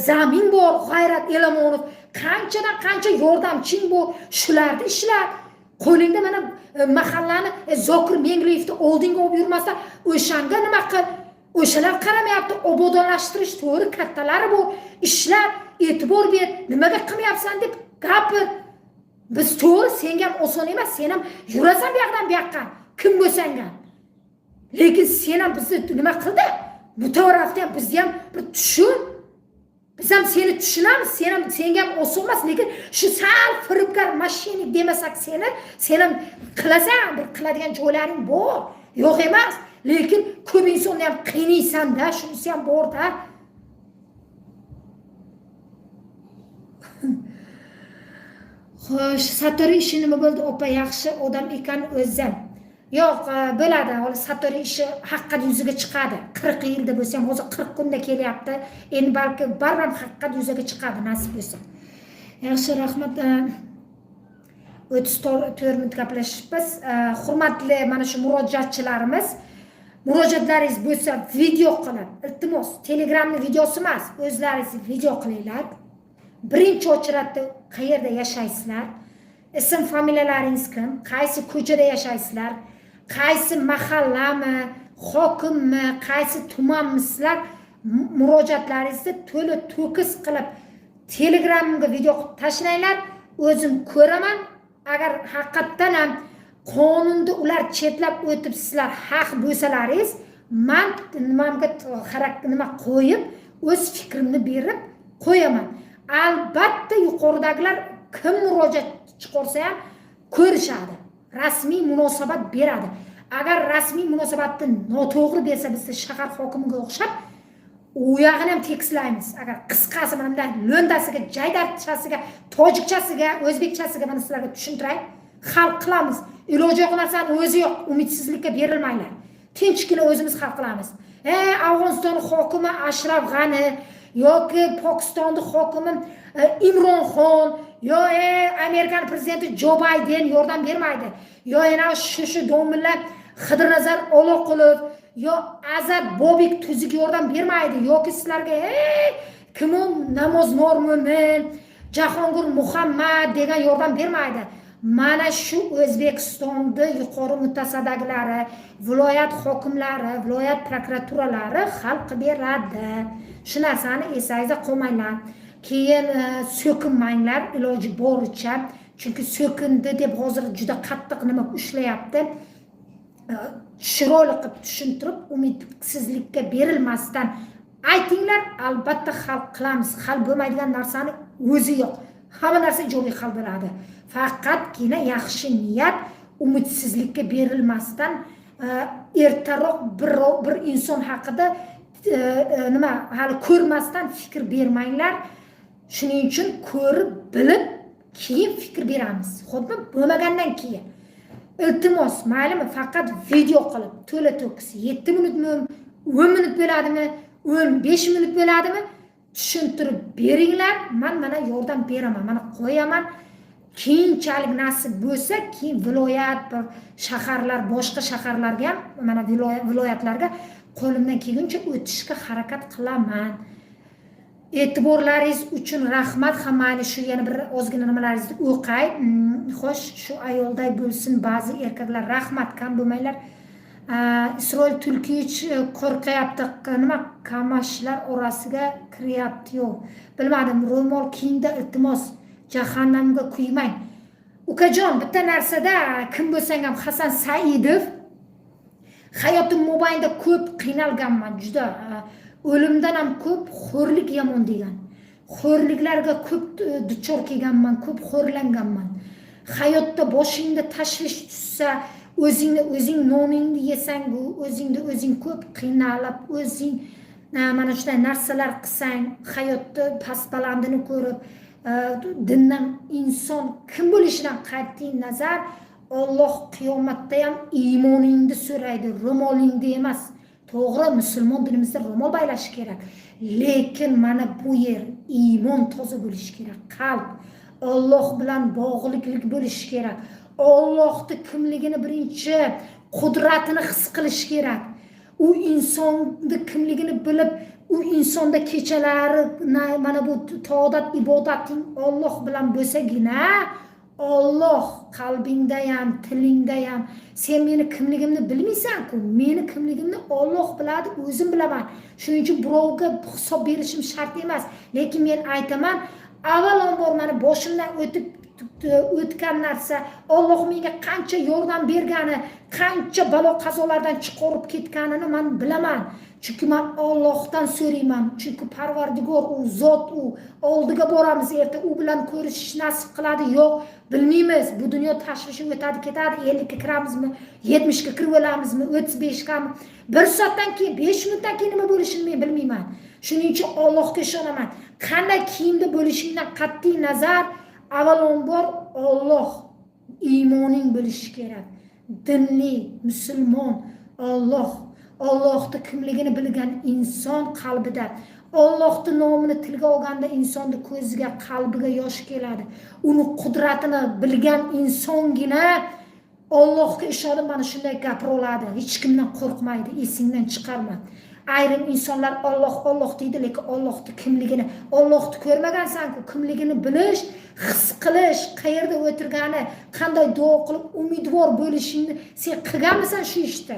zamin bor, G'ayrat Elamonov, qanchadan qancha yordamching bor, shularni ishlar. Qo'lingda mana mahallani Zokir Mengliyevni oldinga olib yurmasa, o'shanga nima qil? O'shalar qaramayapti, obodonlashtirish to'g'ri kattalari bor, ishlar, e'tibor ber, nimaga qilmayapsan deb gapir. Biz to'g'ri, senga ham oson emas, sen ham yurasan bu yoqdan bu yoqqa, kim bo'lsang ham. Lekin sen ham bizni nima qildi? Bu tarafda ham bizni ham bir tushun. Biz ham seni tushunamiz, senga ham oson emas, lekin shu sal firibgar mashinik demasak sen ham qilasan, bir qiladigan joylaring bor. Yo'q emas, lekin ko'p insonni ham qiynaysan-da, shunisi ham bor-da. Xo'sh, Satori ishi nima bo'ldi? Opa yaxshi odam ekan o'zi. Yo'q, bo'ladi. Satori ishi haqiqat yuziga chiqadi. 40 yilda bo'lsa ham, hozir 40 kunda kelyapti. Endi balki barham haqiqat yuziga chiqadi nasib bo'lsa. Yaxshi, rahmat. 34 minut gaplashibmiz. Hurmatli mana shu murojaatchilarimiz, murojaatlaringiz bo'lsa video qilib, iltimos, Telegramning videosi emas, o'zlaringiz video qilinglar. Birinchi ochratda qayerda yashaysizlar? Ism familiyalaringiz kim? Qaysi ko'chada yashaysizlar? Qaysi mahallami, hokimmi, qaysi tumanmisizlar? Murojaatlaringizni to'la to'kis qilib Telegramga video tashlanglar. O'zim ko'raman. Agar haqiqatdan ham qonunda ular chetlab o'tibsizlar, haq bo'lsalaringiz, men nima qo'yib, o'z fikrimni berib qo'yaman. Albatta yuqoridagilar kim murojaat chiqarsa ham ko'rishadi. Rasmiy munosabat beradi. Agar rasmiy munosabatni noto'g'ri bersa, biz shahar hokimiga o'xshab u yog'ini ham tekislaymiz. Agar qisqasi mana bunday lo'ndasiga, jaydarchasiga, tojikchasiga, o'zbekchasiga mana sizlarga tushuntiray, hal qilamiz. Iloji yo'q narsani o'zi yo'q, umidsizlikka berilmanglar. Tinchgina o'zimiz hal qilamiz. Afg'oniston hokimi Ashraf G'ani yoki Pokistonning hokimi Imron Xon yo Amerikan prezidenti Jo Bayden yordam bermaydi. Yo yana shu domlalar Xidirnazar Oloqulov yo Azad Bobik Tuzuk yordam bermaydi. Yoki sizlarga kim Namoz Normo'min, Jahongir Muhammad degan yordam bermaydi. Mana shu O'zbekistonda yuqori mutasaddilari, viloyat hokimlari, viloyat prokuraturalari hal qilib beradi. Shu narsani esingizda qo'ymanglar. Keyin so'kinmanglar iloji boricha. Chunki so'kindi deb hozir juda qattiq nima ushlayapti. Chiroyli qilib tushuntirib, umidsizlikka berilmasdan aytinglar, albatta hal qilamiz. Hal bo'lmaydigan narsani o'zi yo'q. Hamma narsa joyiga hal bo'ladi. Faqatgina yaxshi niyat, umidsizlikka berilmasdan ertaroq bir inson haqida nima hali ko'rmasdan fikr bermanglar. Shuning uchun ko'rib, bilib, keyin fikr beramiz. Xo'pmi? Bo'lmagandan keyin. Iltimos, maylimi, faqat video qilib, to'la to'kis 7 minutmi, 10 minut bo'ladimi, 15 minut bo'ladimi? Tushuntirib beringlar. Men mana yordam beraman, mana qo'yaman. Keyinchalik nasib bo'lsa, keyin viloyat, shaharlar, boshqa shaharlarga ham, mana viloyatlarga qo'limdan kelguncha o'tishga harakat qilaman. E'tiborlaringiz uchun rahmat. Hammani shu yana bir ozgina nimalaringizni o'qay. Xo'sh, shu ayolday bo'lsin ba'zi erkaklar. Rahmat, kam bo'lmanglar. Isroil Tulkiyich qo'rqyapti, nima kamashlar orasiga kiryapti. Yo'q, bilmadim. Ro'mol kiyingda iltimos jahannamga kuymang. Ukajon, bitta narsada kim bo'lsang ham Hasan Saidov hayotim mobaynida ko'p qiynalganman, juda o'limdan ham ko'p xo'rlik yomon degan. Xo'rliklarga ko'p duchor kelganman, ko'p xo'rlanganman. hayotda boshingda tashvish tushsa, o'zing noningni yesang, o'zingni o'zing ko'p qiynalib, o'zing mana shunday narsalar qilsang, hayotda past balandini ko'rib, dindan inson kim bo'lishidan qat'iy nazar Alloh qiyomatda ham iymoningni so'raydi, ro'molingni emas. To'g'ri, musulmon dinimizda ro'mol baylash kerak, lekin mana bu yer iymon toza bo'lishi kerak, qalb Alloh bilan bog'liqlik bo'lishi kerak. Allohni kimligini birinchi qudratini his qilish kerak. U insonni kimligini bilib, u insonda kechalari mana bu toat ibodating Alloh bilan bo'lsagina, Alloh qalbingda ham, tilingda ham, sen meni kimligimni bilmaysan-ku, meni kimligimni Alloh biladi, o'zim bilaman. Shuning uchun birovga hisob berishim shart emas, lekin men aytaman, avvalambor mana boshimdan o'tgan narsa, Alloh menga qancha yordam bergani, qancha balo qazolardan chiqarib ketganini men bilaman. Chunki men Allohdan so'rayman. Chunki Parvardigor u zot, u oldiga boramiz, erta u bilan ko'rishish nasib qiladi, yo'q bilmaymiz. Bu dunyo tashvishi o'tadi ketadi, 50 ga kiramizmi, 70 ga kirib olamizmi, 35 gami, 1 soatdan keyin, 5 minutdan keyin nima bo'lishini men bilmayman. Shuning uchun Allohga ishonaman. Qanday kiyimda bo'lishingdan qat'iy nazar, avvalambor Alloh iymoning bo'lishi kerak. Dinli, musulmon, Allohning kimligini bilgan inson qalbida, Allohning nomini tilga olganda insonning ko'ziga, qalbiga yosh keladi. Uni qudratini bilgan insongina Allohga ishonib mana shunday gapira oladi. Hech kimdan qo'rqmaydi, esingdan chiqarma. Ayrim insonlar Alloh deydi, lekin Allohning kimligini, Allohni ko'rmagansan-ku, kimligini bilish, his qilish, qayerda o'tirgani, qanday duo qilib umidvor bo'lishingni sen qilganmisan shu ishda?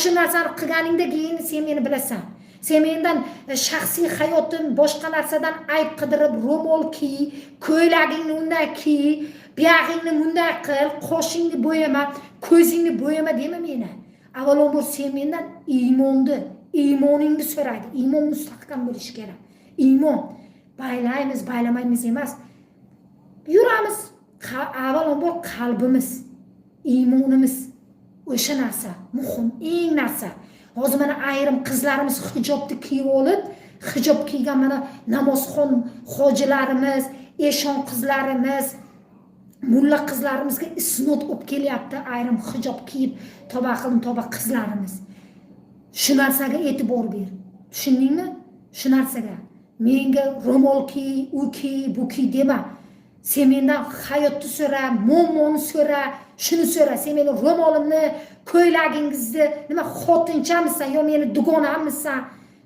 Shu narsani qilganingda keyin sen meni bilasan. Sen mendan shaxsiy hayotim boshqa narsadan ayb qidirib, ro'mol kiy, ko'ylagingni unday kiy, buyog'ingni bunday qil, qoshingni bo'yama, ko'zingni bo'yama dema meni. Avvalambor sen mendan iymoningni so'raydi. Iymon mustahkam bo'lishi kerak. Iymon baylaymiz, baylamaymiz emas. Yuramiz. Avvalambor qalbimiz, iymonimiz o'sha narsa muhim, eng narsa. Hozir mana ayrim qizlarimiz hijobni kiyib olib, hijob kiygan mana namozxon hojilarimiz, eshon qizlarimiz, mulla qizlarimizga isnot olib kelyapti. Ayrim hijob kiyib toba qizlarimiz. Shu narsaga e'tibor ber. Tushundingmi? Shu narsaga. Menga ro'mol kiy, u kiy, bu kiy dema. Sen mendan hayotni so'ra, muammoni so'ra, shuni so'ra. Sen meni ro'molimni, ko'ylagingizni, nima xotinchamisan yo meni dugonammisan?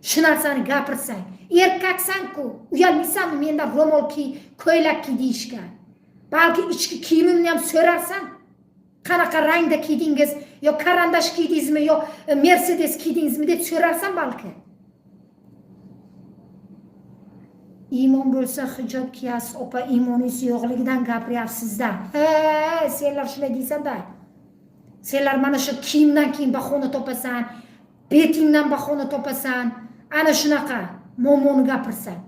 Shu narsani gapirsang. Erkaksan-ku, uyalmaysanmi mendan ro'mol kiy, ko'ylak kiy deyishga? Balki ichki kiyimimni ham so'rarsan. Qanaqa rangda kiydingiz, yo karandash kiydingizmi, yo Mercedes kiydingizmi deb so'rarsan balki. Iymon bo'lsa hijob kiyasiz, opa, iymoningiz yo'qligidan gapiryapsiz-da. Senlar shunday deysan-da. Senlar mana shu kiyimdan keyin bahona topasan, betingdan bahona topasan, ana shunaqa muammoni gapirsan.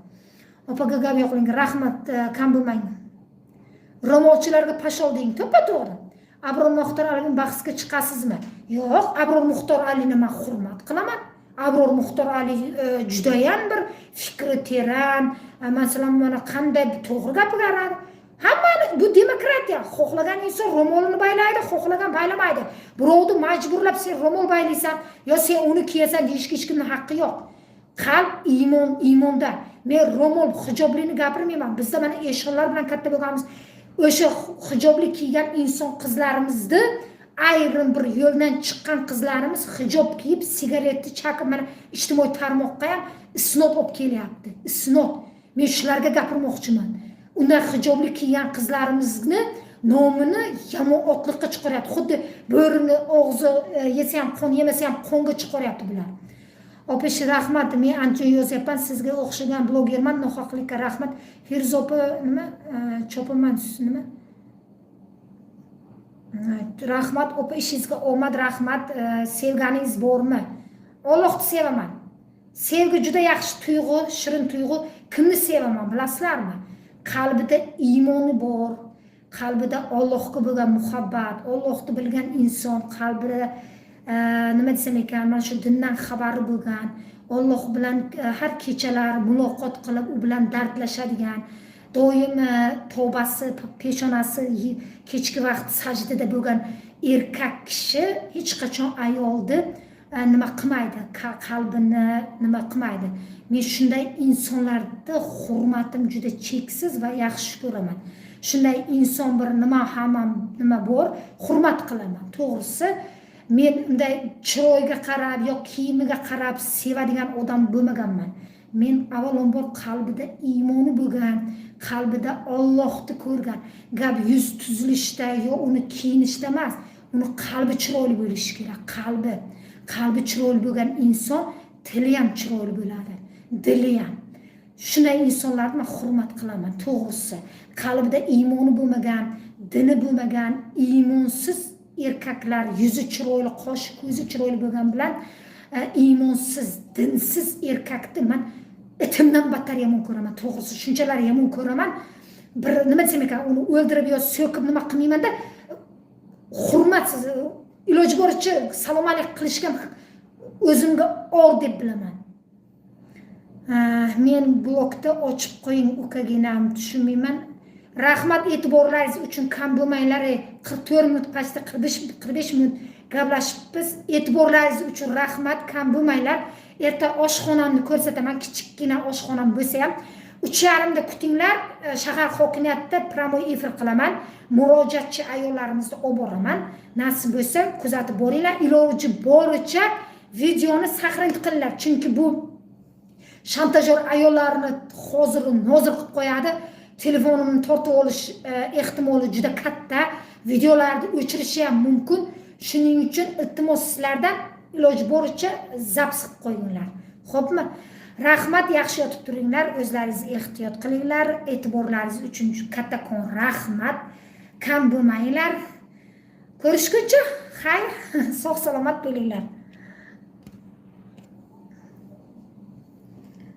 Opaga gap yo'qling, rahmat, kam bo'lmang. Ro'molchilarga pashol deng, to'ppa-to'g'ri. Abror Muxtor Alining bahsga chiqasizmi? Yo'q, Abror Muxtor Alini men hurmat qilaman. Abror Muxtor Ali judayam bir fikri teran, masalan mana qanday to'g'ri gapiradi. Hammani bu demokratiya. Xohlagan inson ro'molini baylaydi, xohlagan baylamaydi. Birovni majburlab sen ro'mol baylaysan, yo sen uni kiyasan deyishga hech kimning haqqi yo'q. Qalb iymonda. Men ro'mol hijoblini gapirmayman. Bizda mana eshonlar bilan katta bo'lganmiz. O'sha hijobli kiygan inson qizlarimizni ayrim bir yo'ldan chiqqan qizlarimiz hijob kiyib, sigaretni chaqib mana ijtimoiy tarmoqqa ham isnot olib kelyapti. Isnot. Men shularga gapirmoqchiman. Undan hijobli kiygan qizlarimizni nomini yomon otliqqa chiqaryapti. Xuddi bo'rini og'zi yesa ham qon, yemasa ham qonga chiqaryapti bular. Opish rahmat, men ancha yozyapman, sizga o'xshagan blogerman, nohaqlikka rahmat. Firuz opa nima? Chopaman nima? Rahmat opa, ishingizga omad, rahmat. Sevganingiz bormi? Allohni sevaman. Sevgi juda yaxshi tuyg'u, shirin tuyg'u. Kimni sevaman, bilasizlarmi? Qalbida iymoni bor, qalbida Allohga bo'lgan muhabbat, Allohni bilgan inson, qalbida nima desam ekan, mana shu dindan xabari bo'lgan, Alloh bilan har kechalar muloqot qilib, u bilan dardlashadigan, doim tavbasi, peshonasi kechki vaqt sajdada bo'lgan erkak kishi hech qachon ayolni nima qilmaydi, qalbini nima qilmaydi. Men shunday insonlarni hurmatim juda cheksiz va yaxshi ko'raman. Shunday inson bir nima bor, hurmat qilaman. To'g'risi, men unday chiroyiga qarab yo kiyimiga qarab sevadigan odam bo'lmaganman. Men avvalambor qalbida iymoni bo'lgan, qalbida Allohni ko'rgan. Gap yuz tuzilishda yo uni kiyinishda emas, uni qalbi chiroyli bo'lishi kerak. Qalbi chiroyli bo'lgan inson tili ham chiroyli bo'ladi, dili ham. Shunday insonlarni men hurmat qilaman, to'g'risi. Qalbida iymoni bo'lmagan, dini bo'lmagan, iymonsiz erkaklar, yuzi chiroyli, qoshi ko'zi chiroyli bo'lgan bilan iymonsiz, dinsiz erkakni men itimdan battar yomon ko'raman. To'g'risi, shunchalar yomon ko'raman. Bir nima desam ekan, uni o'ldirib yo so'kib nima qilmayman-da, hurmatsiz, iloji boricha salom alaykum qilishga o'zimga or deb bilaman. Men blogda ochib qo'ying ukaginam, tushunmayman. Rahmat e'tiborlaringiz uchun, kam bo'lmanglar. 44 minut pastda 45 minut gaplashibmiz. E'tiborlaringiz uchun rahmat, kam bo'lmanglar. Erta oshxonamni ko'rsataman, kichikgina oshxonam bo'lsa ham 3:30 da kutinglar. Shahar hokimiyatida promoy efir qilaman. Murojaatchi ayollarimizni olib boraman. Nasib bo'lsa, kuzatib boringlar. Iloji boricha videoni saqlang qilinglar, chunki bu shantajyor ayollarni hozir nozir qilib qo'yadi. Telefonimni tortib olish ehtimoli juda katta. Videolarni o'chirishi ham mumkin. Shuning uchun iltimos sizlardan iloji boricha zaps qilib qo'yinglar. Xo'pmi? Rahmat, yaxshi yotib turinglar, o'zlaringizni ehtiyot qilinglar. E'tiborlaringiz uchun kattakon rahmat. Kam bo'lmanglar. Ko'rishguncha, xayr, sog' salomat bo'linglar.